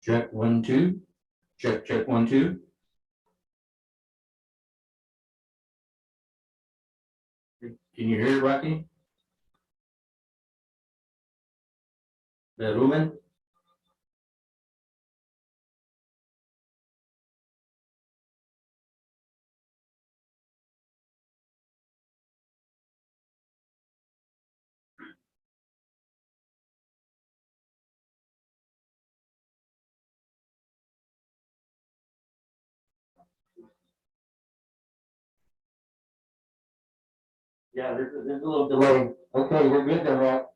Check 1 2. Check 1 2. Can you hear it, Rocky? The Ruben? Yeah, there's a little delay. Okay, we're good then, Rock.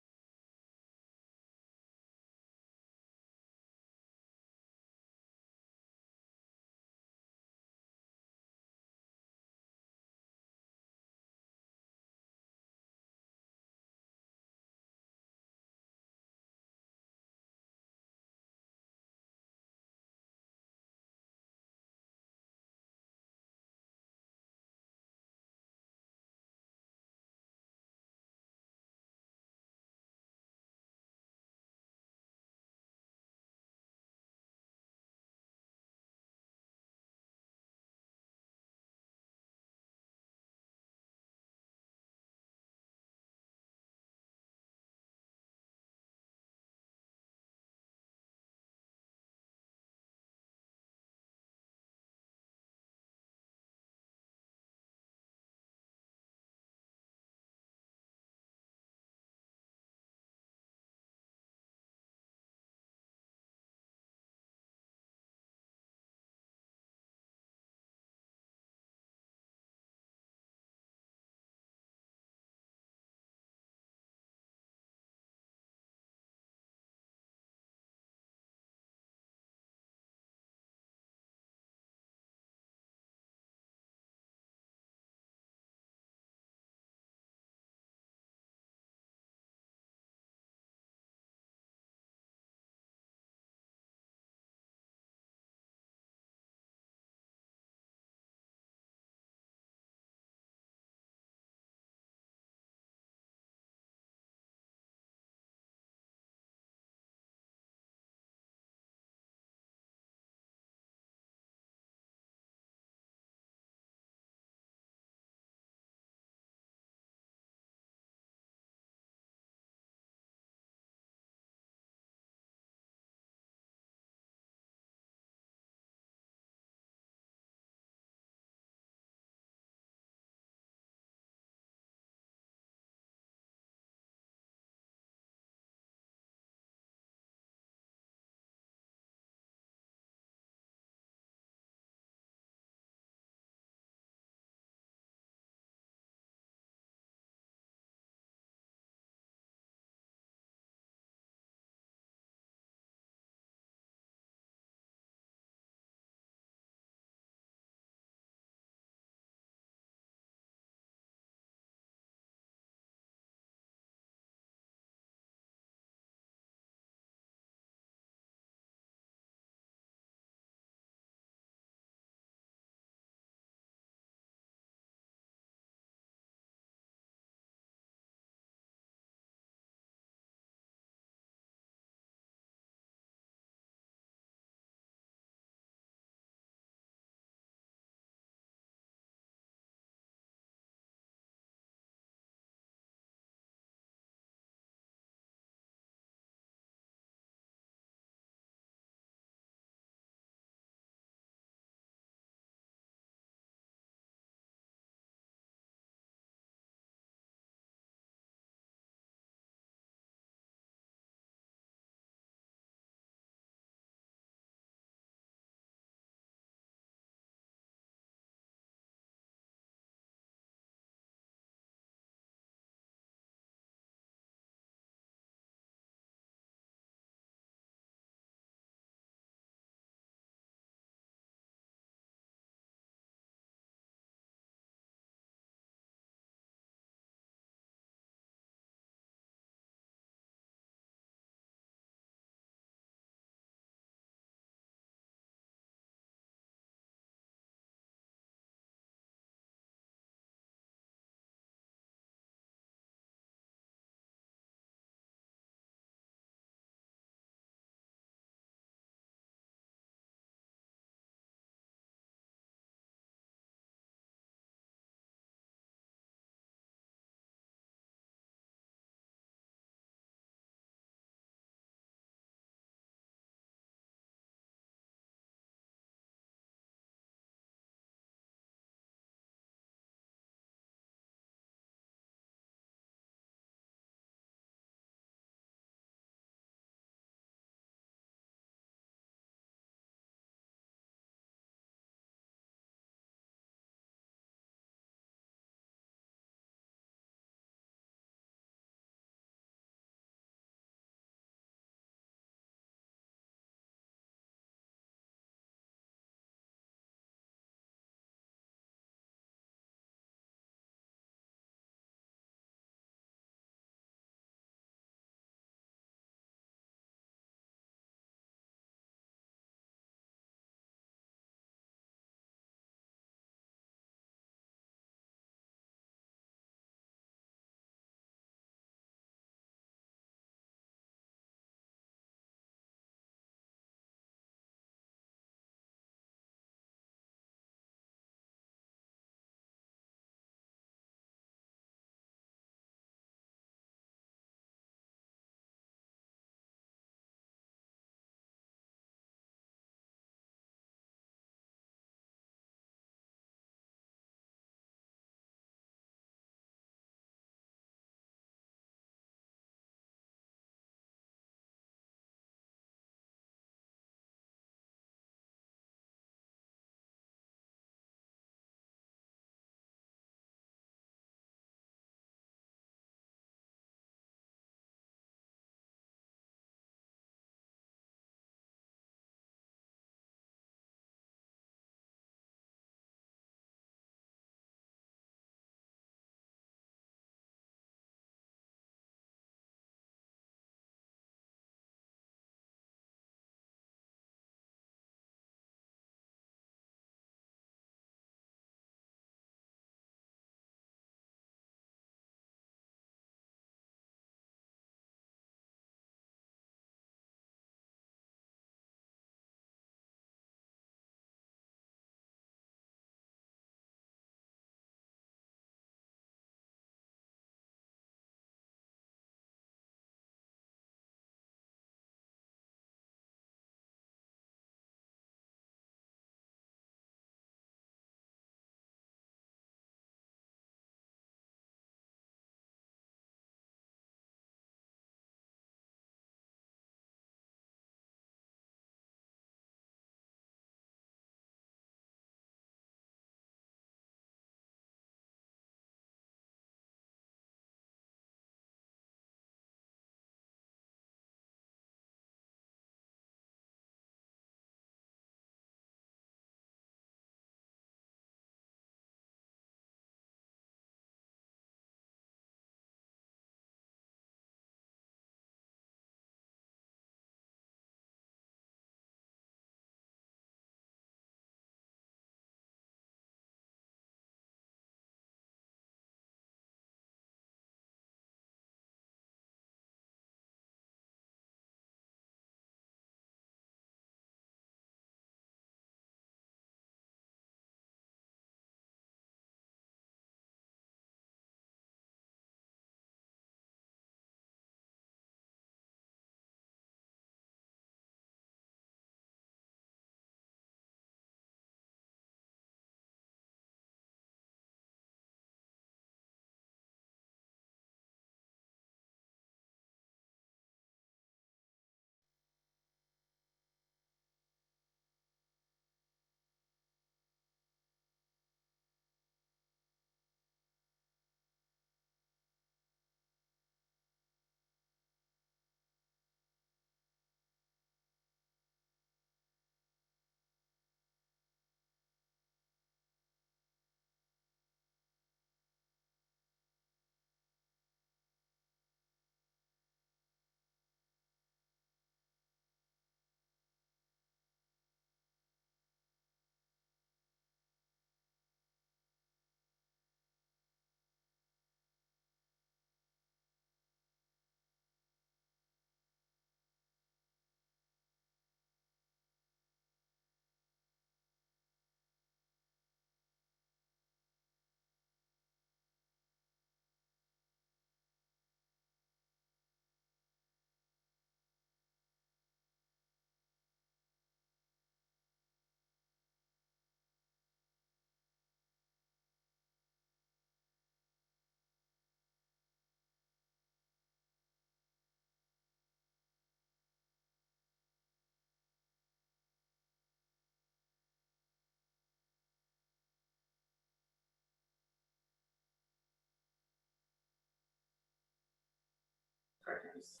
members.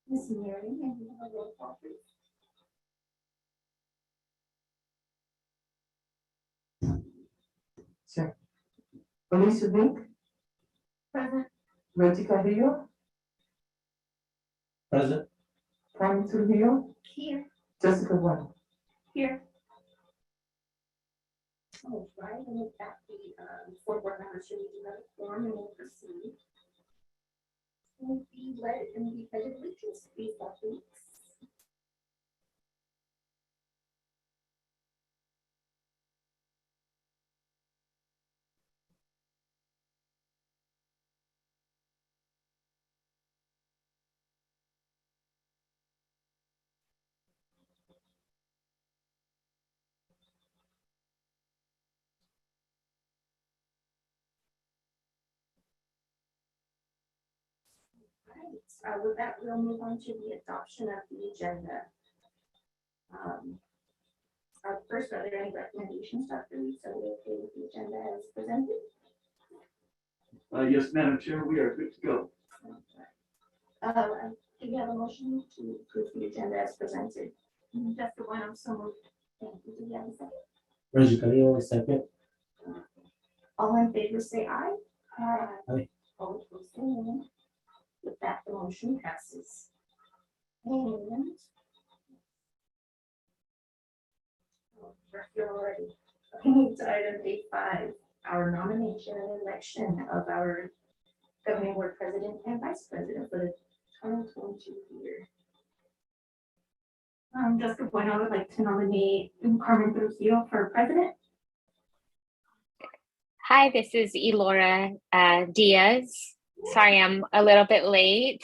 Ms. Mary, and you have a roll call, please. Sure. Alicia Vink, Present. Reggie Carrillo, Present. Carmen Trujillo, Here. Jessica Bueno. Here. All right, and with that, the four board members should do another form and we'll proceed. Will be led in the pledge of allegiance, please, please. Right, with that, we'll move on to the adoption of the agenda. First, are there any recommendations, Dr. Reese? Are we okay with the agenda as presented? Yes, Madam Chair, we are good to go. Do you have a motion to approve the agenda as presented? Dr. Bueno, so moved. Thank you. Do you have a second? Reggie Carrillo, second. All in favor, say aye. Aye. All opposed, say no. With that, the motion passes. And you're already to item 8.5, our nomination and election of our governing board president and vice president for the 2022 year. Dr. Bueno, I would like to nominate Carmen Trujillo for president. Hi, this is Elora Diaz. Sorry, I'm a little bit late.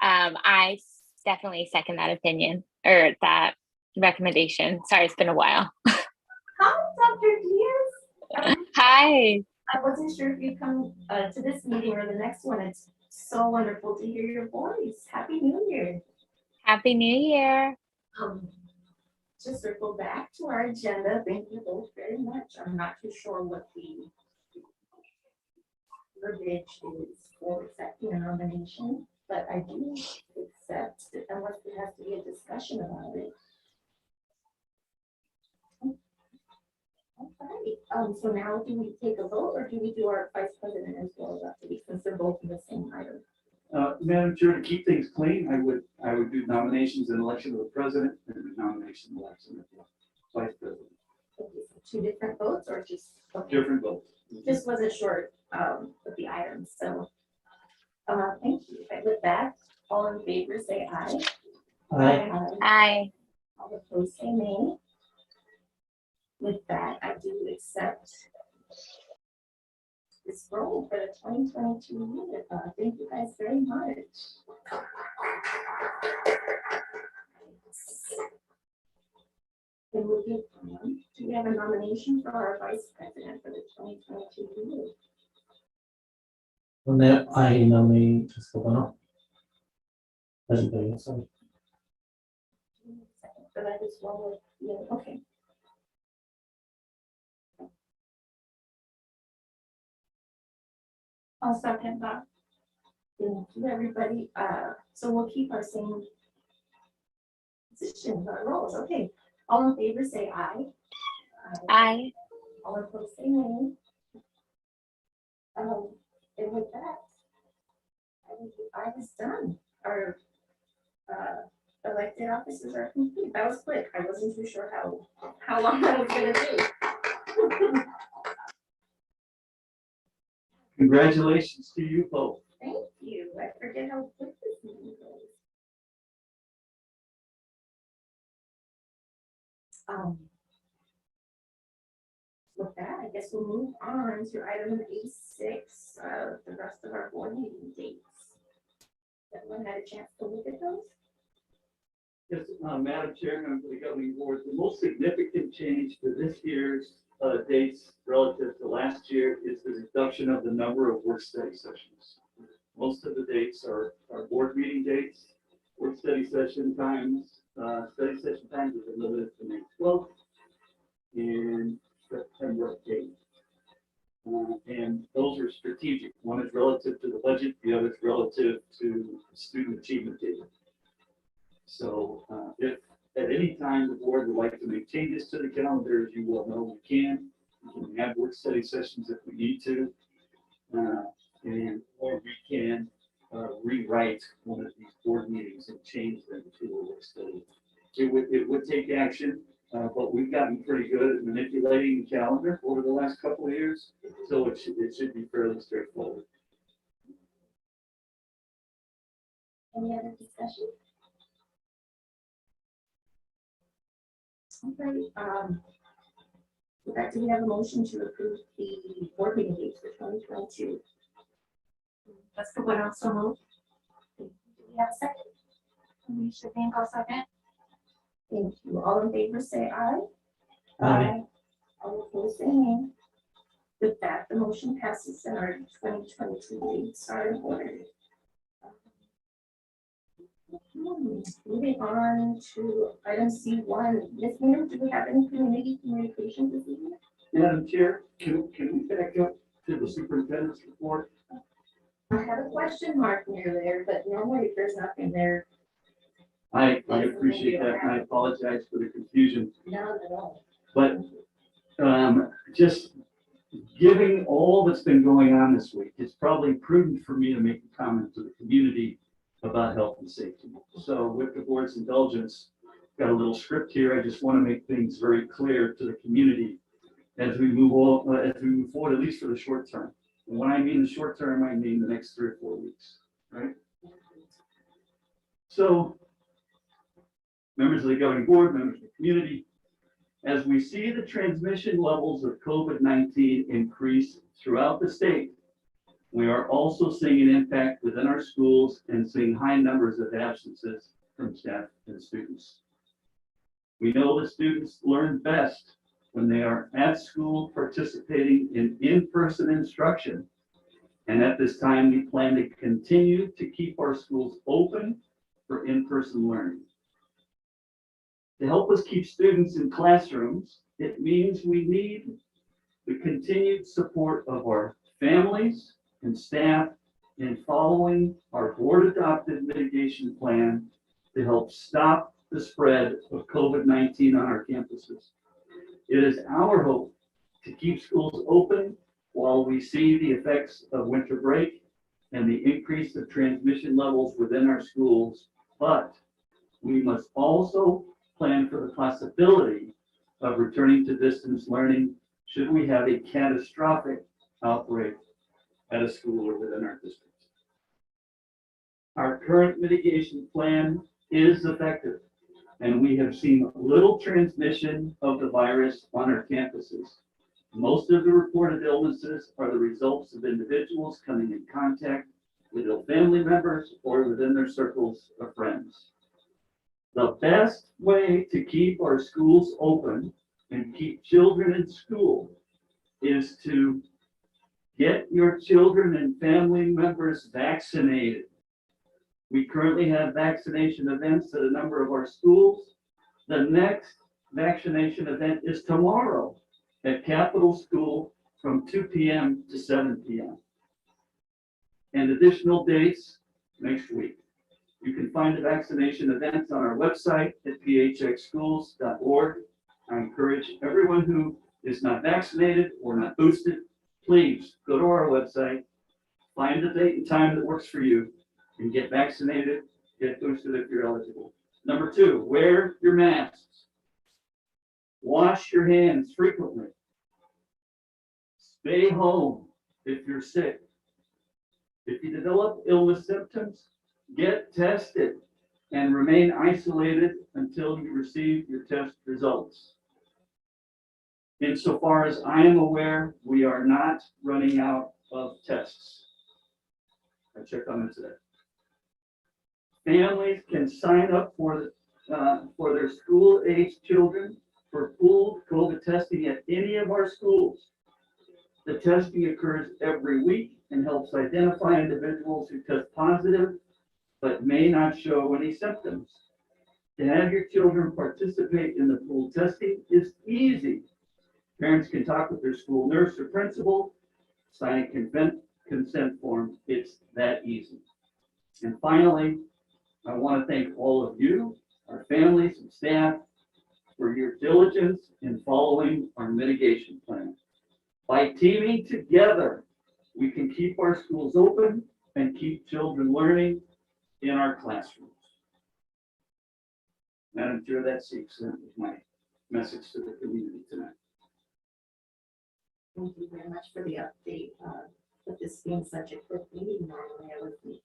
I definitely second that opinion or that recommendation. Sorry, it's been a while. Hi, Dr. Diaz. Hi. I wasn't sure if you'd come to this meeting or the next one. It's so wonderful to hear your voice. Happy New Year. Happy New Year. To circle back to our agenda, thank you both very much. I'm not too sure what the verbiage is for accepting a nomination, but I do accept it unless there has to be a discussion about it. All right. So now do we take a vote or do we do our vice president as well, Dr. Lee, since they're both in the same item? Madam Chair, to keep things clean, I would do nominations and election of the president and nomination and election of the vice president. Okay, so two different votes or just okay. Different votes. Just wasn't sure with the items, so thank you. Okay, with that, all in favor say aye. Aye. Aye. All opposed say nay. With that, I do accept this role for the 2022 year. Thank you guys very much. And moving on, do we have a nomination for our vice president for the 2022 year? On that, I nominate Jessica Bueno. Reggie Carrillo, sorry. So that is one with, yeah, okay. I'll second that. Thank you, everybody. So we'll keep our same positions, our roles. Okay. All in favor, say aye. Aye. All opposed, say nay. And with that, I think I was done. Our elected offices are complete. That was quick. I wasn't too sure how long that was going to take. Congratulations to you both. Thank you. I forget how quick this meeting goes. With that, I guess we'll move on to item A6, the rest of our board meeting dates. Everyone had a chance to look at those? Yes, Madam Chair, members of the governing board, the most significant change to this year's dates relative to last year is the reduction of the number of work study sessions. Most of the dates are board meeting dates. Work study session times, are limited to May 12th and September 8th. And those are strategic. One is relative to the budget, the other is relative to student achievement data. So if at any time the board would like to make changes to the calendar, as you well know, we can. We can have work study sessions if we need to. Or we can rewrite one of these board meetings and change them to a work study. It would take action, but we've gotten pretty good at manipulating the calendar over the last couple of years, so it should be fairly straightforward. Any other discussion? Okay, with that, do we have a motion to approve the board meeting dates for 2022? That's the one also moved. Do we have a second? Alicia Bingo, second. Thank you. All in favor, say aye. Aye. All opposed, say nay. With that, the motion passes and our 2022 dates are in order. Moving on to item C1. Ms. Miller, do we have any community communication this evening? Madam Chair, can we back up to the superintendent's report? I have a question mark near there, but normally if there's nothing there, I appreciate that, and I apologize for the confusion. none at all. But just given all that's been going on this week, it's probably prudent for me to make a comment to the community about health and safety. So with the board's indulgence, got a little script here. I just want to make things very clear to the community as we move forward, at least for the short term. And when I mean the short term, I mean the next 3 or 4 weeks, right? So members of the governing board, members of the community, as we see the transmission levels of COVID-19 increase throughout the state, we are also seeing an impact within our schools and seeing high numbers of absences from staff and students. We know the students learn best when they are at school participating in in-person instruction. And at this time, we plan to continue to keep our schools open for in-person learning. To help us keep students in classrooms, it means we need the continued support of our families and staff in following our board-adopted mitigation plan to help stop the spread of COVID-19 on our campuses. It is our hope to keep schools open while we see the effects of winter break and the increase of transmission levels within our schools, but we must also plan for the possibility of returning to distance learning should we have a catastrophic outbreak at a school or within our district. Our current mitigation plan is effective, and we have seen little transmission of the virus on our campuses. Most of the reported illnesses are the results of individuals coming in contact with ill family members or within their circles of friends. The best way to keep our schools open and keep children in school is to get your children and family members vaccinated. We currently have vaccination events at a number of our schools. The next vaccination event is tomorrow at Capitol School from 2 p.m. to 7 p.m. And additional dates next week. You can find the vaccination events on our website at phxschools.org. I encourage everyone who is not vaccinated or not boosted, please go to our website, find the date and time that works for you, and get vaccinated, get boosted if you're eligible. Number 2, wear your masks. Wash your hands frequently. Stay home if you're sick. If you develop illness symptoms, get tested and remain isolated until you receive your test results. Insofar as I am aware, we are not running out of tests. I checked on it today. Families can sign up for their school-aged children for pooled COVID testing at any of our schools. The testing occurs every week and helps identify individuals who test positive but may not show any symptoms. To have your children participate in the pooled testing is easy. Parents can talk with their school nurse or principal, sign a consent form. It's that easy. And finally, I want to thank all of you, our families and staff, for your diligence in following our mitigation plan. By teaming together, we can keep our schools open and keep children learning in our classrooms. Madam Chair, that's the extent of my message to the community tonight. Thank you very much for the update. With this being such a quick meeting, normally I would be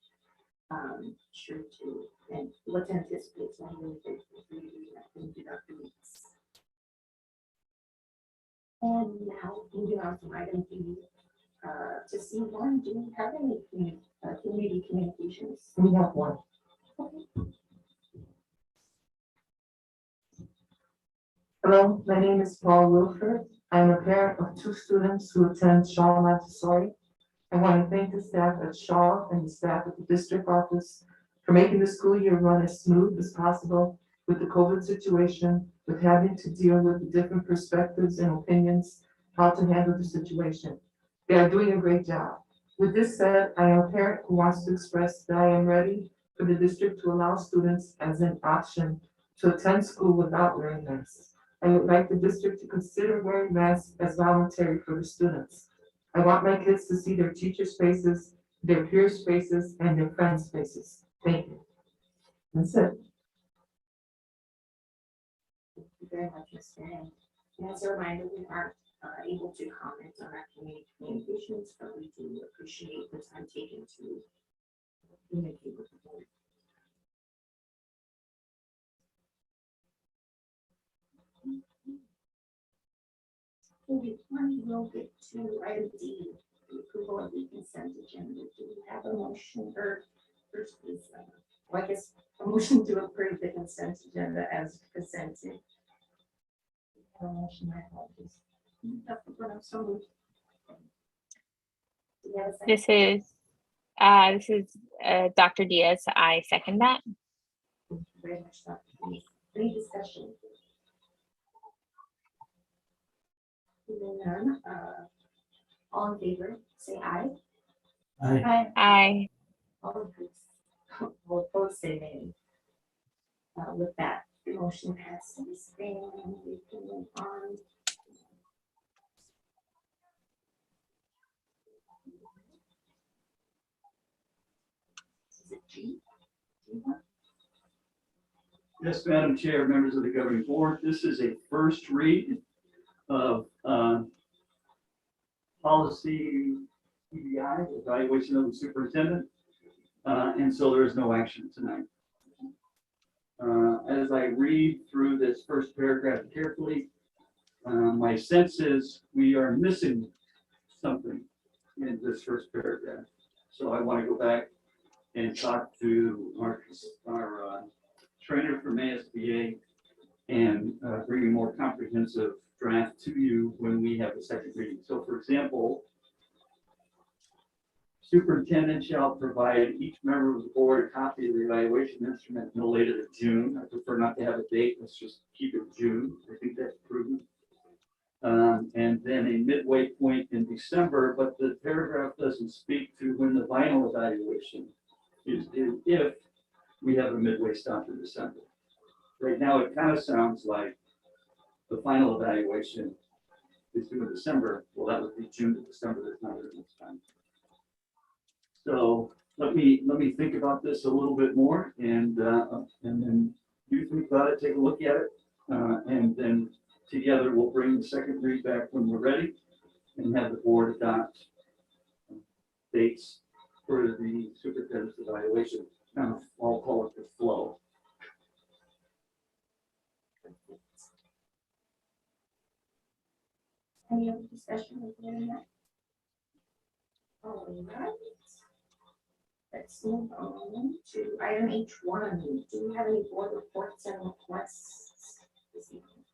sure to, and what to anticipate, so I'm really grateful for you doing that. Thank you, Dr. Weeks. And now, moving on to item B, to C1, do we have any community communications? We have one. Hello, my name is Paul Wilford. I am a parent of 2 students who attend Shaw Montessori. I want to thank the staff at Shaw and the staff at the district office for making the school year run as smooth as possible with the COVID situation, with having to deal with the different perspectives and opinions, how to handle the situation. They are doing a great job. With this said, I am a parent who wants to express that I am ready for the district to allow students as an option to attend school without wearing masks. I would like the district to consider wearing masks as voluntary for the students. I want my kids to see their teachers' faces, their peers' faces, and their friends' faces. Thank you. That's it. Thank you very much, Ms. Fan. And as a reminder, we aren't able to comment on our community communications, but we do appreciate the time taken to communicate with the board. We'll get to item D, the approval of the consent agenda. Do we have a motion or first is, well, I guess a motion to approve the consent agenda as presented? A motion, my apologies. Dr. Brown, so moved. Do you have a second? This is Dr. Diaz. I second that. Thank you very much, Dr. Lee. Any discussion? Hearing none, all in favor, say aye. Aye. I All opposed, say nay. With that, the motion passes, and we can move on. Is it G? G1? Yes, Madam Chair, members of the governing board, this is a first read of policy EBI, evaluation of the superintendent, and so there is no action tonight. As I read through this first paragraph carefully, my sense is we are missing something in this first paragraph. So I want to go back and talk to our trainer from ASBA and bring a more comprehensive draft to you when we have the second reading. So for example, superintendent shall provide each member of the board a copy of the evaluation instrument no later than June. I prefer not to have a date. Let's just keep it June. I think that's prudent. And then a midway point in December, but the paragraph doesn't speak to when the final evaluation is due if we have a midway stop in December. Right now, it kind of sounds like the final evaluation is due in December. Well, that would be June to December. There's not enough time. So let me think about this a little bit more, and then you think about it, take a look at it, and then together we'll bring the second read back when we're ready, and have the board adopt dates for the superintendent's evaluation. Kind of, I'll call it the flow. Any other discussion regarding that? All right. Let's move on to item H1. Do we have any board reports and requests this evening?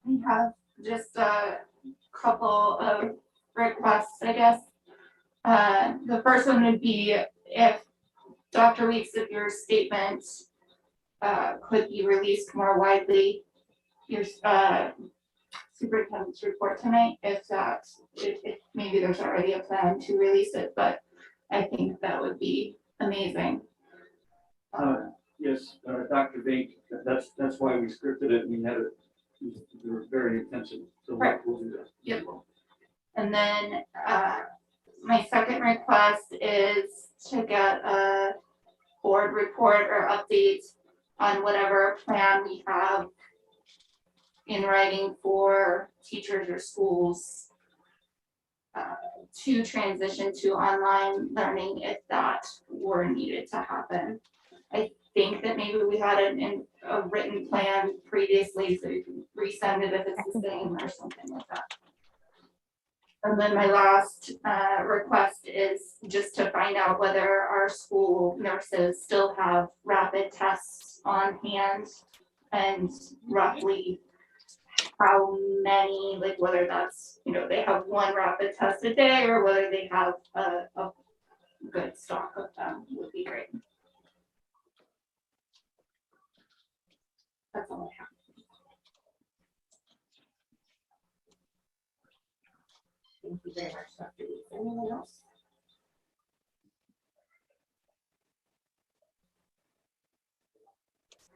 We have just a couple of requests, I guess. The first one would be if Dr. Weeks, if your statement could be released more widely. Your superintendent's report tonight, if maybe there's already a plan to release it, but I think that would be amazing. Yes, Dr. Bink, that's why we scripted it, and we had it, we were very intentional, so Right. we'll do that. Yep. And then, my second request is to get a board report or update on whatever plan we have in writing for teachers or schools to transition to online learning if that were needed to happen. I think that maybe we had a written plan previously, so you can resend it if it's the same or something like that. And then my last request is just to find out whether our school nurses still have rapid tests on hand and roughly how many, like whether that's, they have one rapid test a day or whether they have a good stock of them would be great. That's all I have. Thank you very much, Dr. Weeks. Anyone else?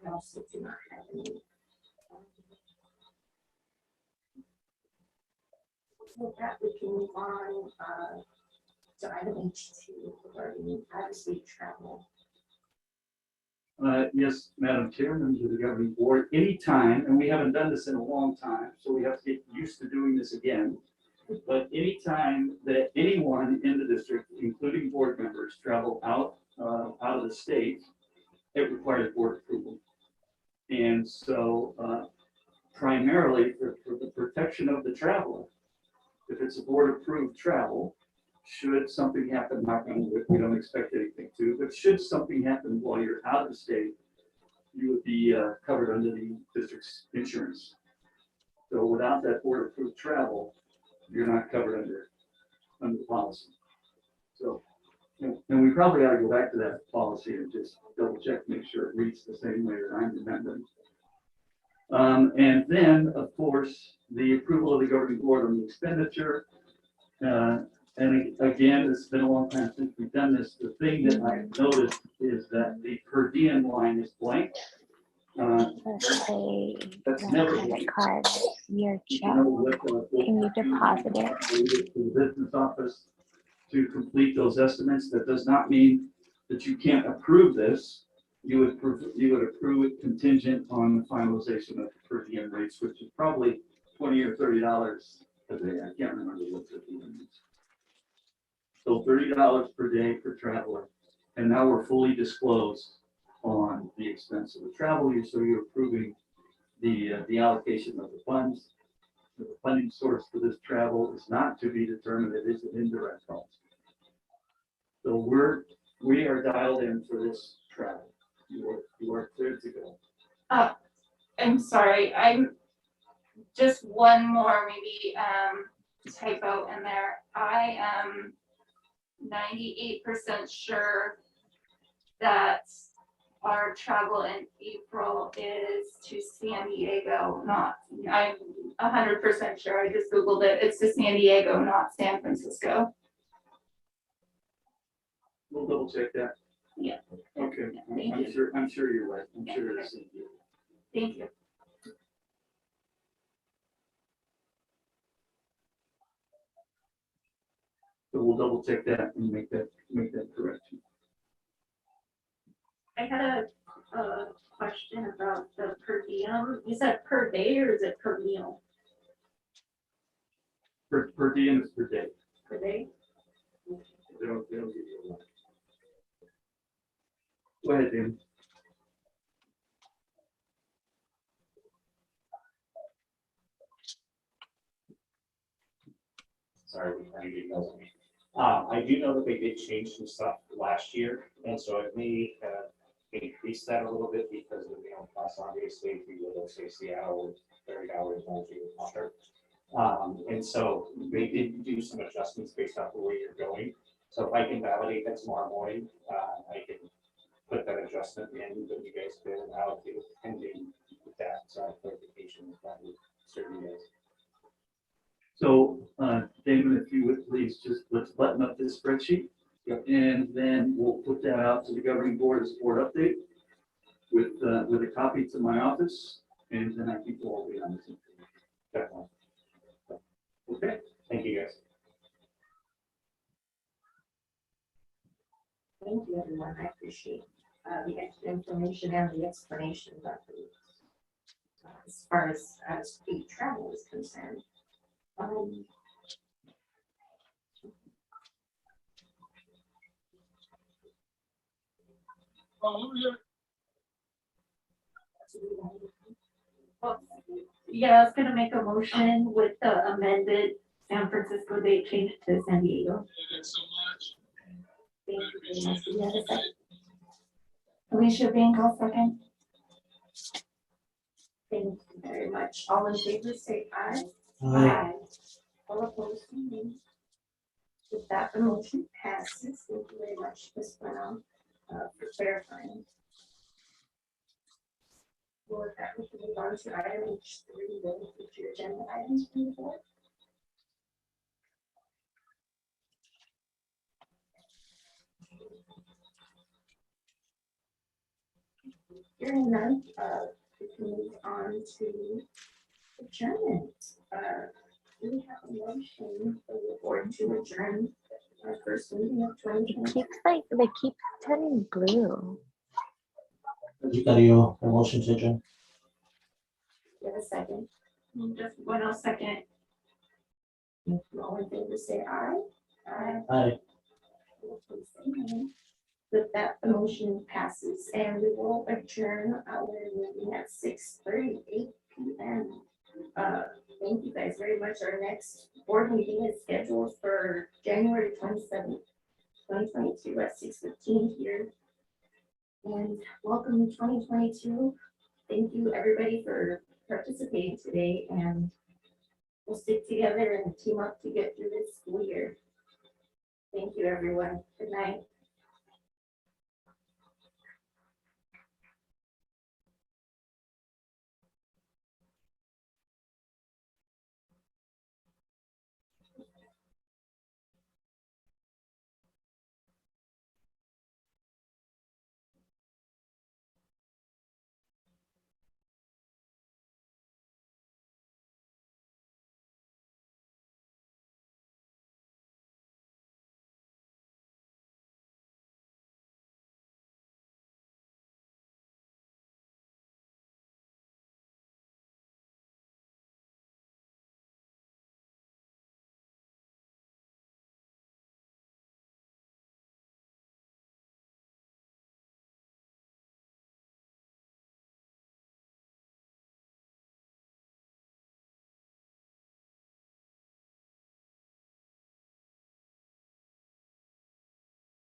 I also do not have any. With that, we can move on to item H2 regarding out-of-state travel. Yes, Madam Chair, members of the governing board, anytime, and we haven't done this in a long time, so we have to get used to doing this again. But anytime that anyone in the district, including board members, travel out of the state, it requires board approval. And so primarily for the protection of the traveler, if it's a board approved travel, should something happen, knock on wood, we don't expect anything to, but should something happen while you're out of the state, you would be covered under the district's insurance. So without that board approved travel, you're not covered under the policy. So, and we probably ought to go back to that policy and just double check, make sure it reads the same way that I'm remembering. And then, of course, the approval of the governing board on the expenditure. And again, it's been a long time since we've done this. The thing that I've noticed is that the per diem line is blank. That's never been. Credit card, your You check, know, what, can you deposit it? to the business office to complete those estimates. That does not mean that you can't approve this. You would approve it contingent on the finalization of the per diem rates, which is probably $20 or $30 a day. I can't remember what per diem is. So $30 per day for traveler. And now we're fully disclosed on the expense of the travel. So you're approving the allocation of the funds. The funding source for this travel is not to be determined. It is an indirect cost. So we are dialed in for this travel. You are clear to go. I'm sorry, I'm just one more maybe typo in there. I am 98% sure that our travel in April is to San Diego, I'm 100% sure. I just Googled it. It's to San Diego, not San Francisco. We'll double check that. Yeah. Okay. Thank I'm you. sure you're right. I'm sure it's. Thank you. So we'll double check that and make that correction. I had a question about the per diem. Is that per day or is it per meal? Per diem is per day. Per day? They don't give you a lot. Go ahead, Dan. Sorry, I didn't know. I do know that they did change some stuff last year, and so it may increase that a little bit because of the mail costs, obviously, if you go to say Seattle, $30 won't be offered. And so they did do some adjustments based off of where you're going. So if I can validate that tomorrow morning, I can put that adjustment in that you guys can allocate pending that clarification by certain days. So, Damon, if you would please just, let's button up this spreadsheet. And then we'll put that out to the governing board as board update with a copy to my office. And then I think we'll all be on the same page. Definitely. Okay. Thank you, guys. Thank you, everyone. I appreciate the extra information and the explanation about as far as the travel is concerned. Yeah, I was gonna make a motion with the amended San Francisco date change to San Diego. Thank you very much. Do you have a second? Alicia Bingo, second. Thank you very much. All in favor, say aye. Aye. All opposed, say nay. With that, the motion passes. Thank you very much, Ms. Brown, for clarifying. Well, with that, we can move on to item H3, the future agenda items from the board. Hearing none, we can move on to adjournment. Do we have a motion for the board to adjourn our first meeting of It 2020? keeps like they keep turning blue. You got your motion to adjourn. You have a second? Just one else second. Thank you. All in favor, say aye. Aye. Aye. All opposed, say nay. With that, the motion passes and we will adjourn our meeting at 6:38 p.m. Thank you guys very much. Our next board meeting is scheduled for January 27th, 2022 at 6:15 here. And welcome to 2022. Thank you, everybody, for participating today, and we'll stick together and team up to get through this school year. Thank you, everyone. Good night.